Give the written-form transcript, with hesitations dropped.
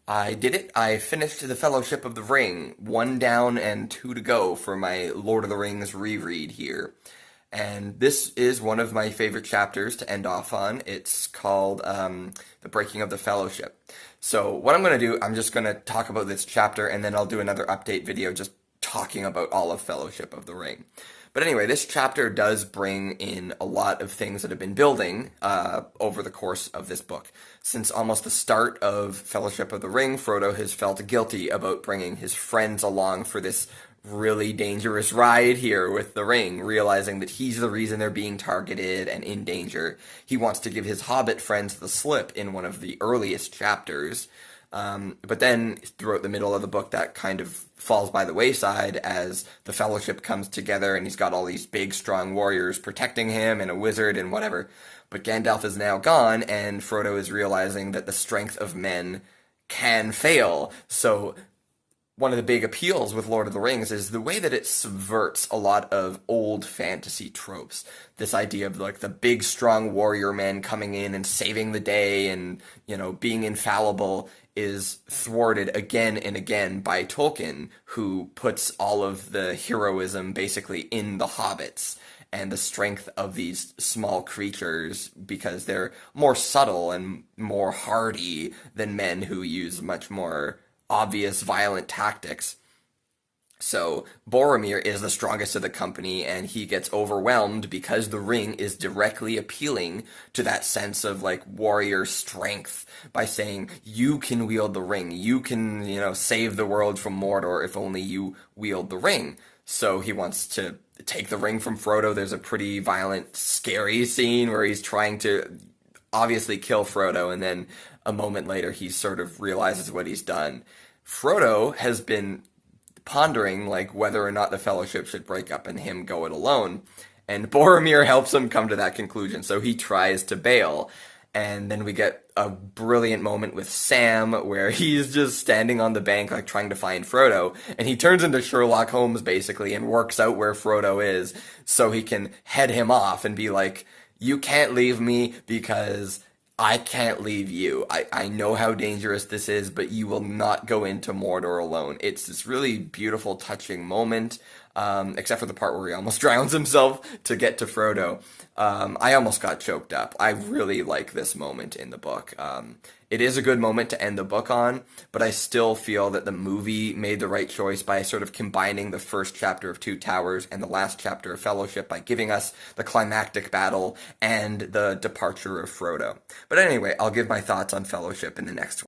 I did it. I finished the Fellowship of the Ring, one down and two to go for my Lord of the Rings reread here. And this is one of my favorite chapters to end off on. It's called The Breaking of the Fellowship. So, what I'm going to do, I'm just going to talk about this chapter and then I'll do another update video just talking about all of Fellowship of the Ring. But anyway, this chapter does bring in a lot of things that have been building over the course of this book. Since almost the start of Fellowship of the Ring, Frodo has felt guilty about bringing his friends along for this really dangerous ride here with the ring, realizing that he's the reason they're being targeted and in danger. He wants to give his hobbit friends the slip in one of the earliest chapters. But then throughout the middle of the book, that kind of falls by the wayside as the Fellowship comes together and he's got all these big, strong warriors protecting him and a wizard and whatever. But Gandalf is now gone and Frodo is realizing that the strength of men can fail. So one of the big appeals with Lord of the Rings is the way that it subverts a lot of old fantasy tropes. This idea of like the big strong warrior men coming in and saving the day and, being infallible is thwarted again and again by Tolkien, who puts all of the heroism basically in the hobbits and the strength of these small creatures because they're more subtle and more hardy than men who use much more obvious violent tactics. So Boromir is the strongest of the company and he gets overwhelmed because the ring is directly appealing to that sense of like warrior strength by saying you can wield the ring, you can, save the world from Mordor if only you wield the ring. So he wants to take the ring from Frodo. There's a pretty violent, scary scene where he's trying to obviously kill Frodo, and then a moment later he sort of realizes what he's done. Frodo has been pondering like whether or not the Fellowship should break up and him go it alone, and Boromir helps him come to that conclusion. So he tries to bail, and then we get a brilliant moment with Sam where he's just standing on the bank like trying to find Frodo, and he turns into Sherlock Holmes basically and works out where Frodo is so he can head him off and be like, you can't leave me because I can't leave you. I know how dangerous this is, but you will not go into Mordor alone. It's this really beautiful, touching moment, except for the part where he almost drowns himself to get to Frodo. I almost got choked up. I really like this moment in the book. It is a good moment to end the book on, but I still feel that the movie made the right choice by sort of combining the first chapter of Two Towers and the last chapter of Fellowship by giving us the climactic battle and the departure of Frodo. But anyway, I'll give my thoughts on Fellowship in the next one.